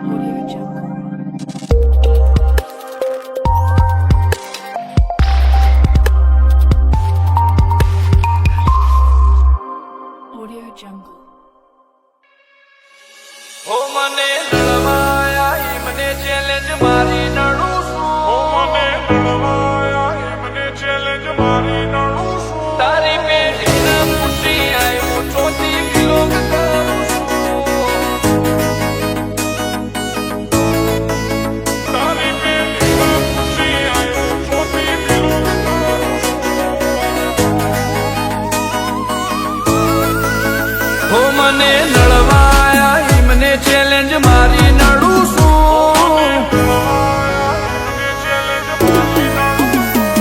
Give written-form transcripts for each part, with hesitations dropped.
Audio Jungle. Audio Jungle. ઓ મને લડવાયા ઈ મને challenge મારી નડું છું ઓ મને લડવાયા ઈ મને ચેલેન્જ મારી નડું છું તારી પેઢીના પૂછી આવ્યો ચોથી વિલોક કરું છું તારી પેઢીના પૂછી આવ્યો ચોથી વિલોક કરું છું ઓ મને લડવાયા ઈ મને ચેલેન્જ મારી નડું છું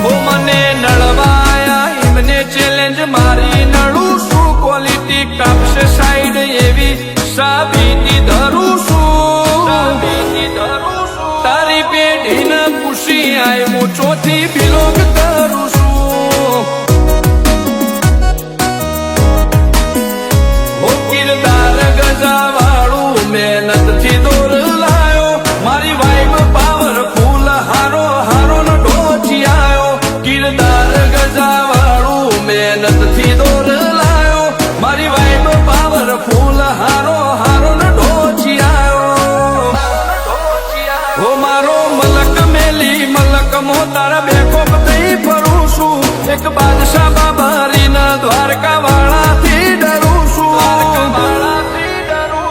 ઓ મને નડવાયા ઈ મને ચેલેન્જ મારી નડું છું ક્વોલિટી કાપશે સાઈડ એવી સાબિતી ધરું છું તારી પેઢીને પૂછી આવ્યો ચોથી બિલોંગ કરું છું ઓ કિરદાર ગજાવાળું મહેનતથી દોર લાયો મારી વાઈબ પાવરફુલ હારો હારો નો ઢોચી આયો કિરદાર ગજાવાળું મહેનતથી દોર લાયો મારી વાઈબ પાવરફુલ હારો હારો નો ઢોચી આયો ઓ મારો મલક મેલી મલક મો તારા બેકોપ થઈ ફરું છું એક બાદશાહ બાબારીના દ્વારકા વાળાથી ડરું છું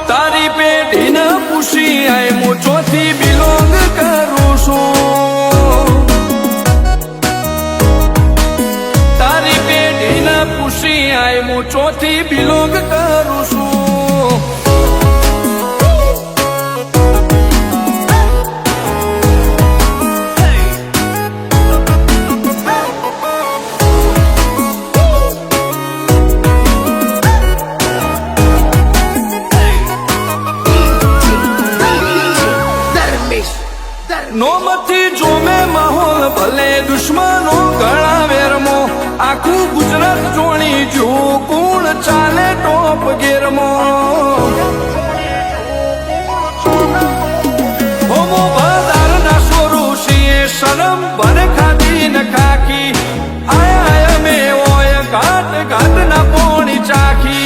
તારી પેઢીને પૂછી આય હું ચોથી બિલોંગ કરું છું તારી પેઢીને પૂછી આય હું ચોથી બિલોંગ કરું છું નોમથી જોમે માહોલ ભલે દુશ્મનો ગળા વેરમો આખું ગુજરાત જોણી જો કુણ ચાલે ટોપ ગેરમો હોમો બધાર ના સોરું છીએ શરમ ભર ખાધી ન ખાકી આયા અમે ઓય ઘાટ ઘાટ ના પોણી ચાખી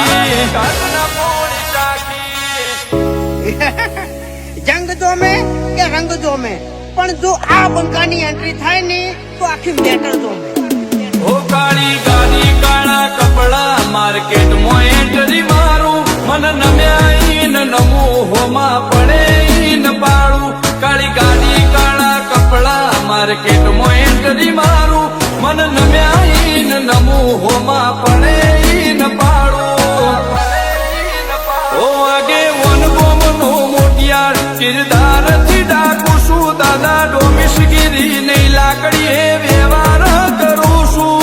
ઘાટ ના પોણી ચાખી જંગ જોમે કે રંગ જોમે પણ જો આ બંકાની એન્ટ્રી થાય ને તો આખી મેટર જોમે ઓ કાળી ગાડી કાળા કપડા માર્કેટમાં એન્ટ્રી મારું મન નમ્યા ન નમું હોમાં પડે ન પાડું કાળી ગાડી કાળા કપડા માર્કેટમાં એન્ટ્રી મારું મન નમ્યા ન નમું હોમાં પડે ન પાડું ઓ આગે વન ગોમનો મોટિયાર કિરદાર થી ડાકું છું દાદા ડોમિશગીરી નહીં લાકડીએ વ્યવહાર કરું છું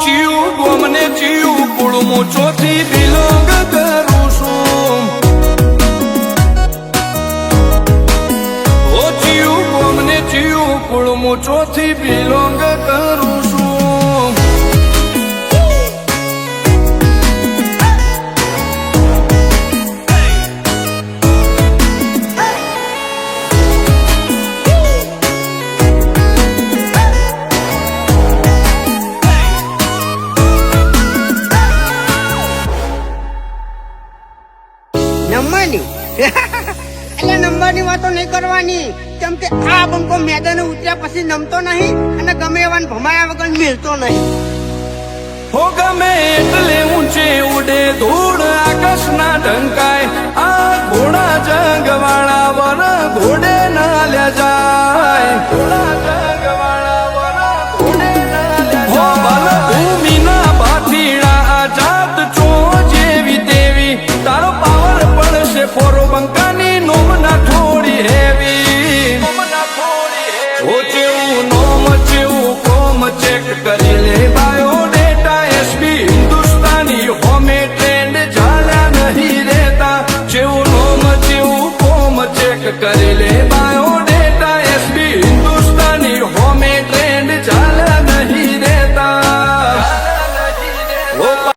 ચિયું ગોમને ચિયું કુળમું ચોથી બિલોંગ કરું છું ઓ ચિયું ગોમને ચિયું કુળમું ચોથી બિલોંગ કરું છું નંબરની એટલે નંબરની વાતો નહીં કરવાની કેમ કે આ બંકો મેદાને ઉતર્યા પછી નમતો નહીં અને ગમે એવાને ભમાયા વગર મિલતો નહીં હો ગમે એટલે ઊંચે ઉડે ધૂળ આકાશના ઢંકાય આ ઘોડા જંગ વાળા વર ઘોડે ના લે જાય ઘોડા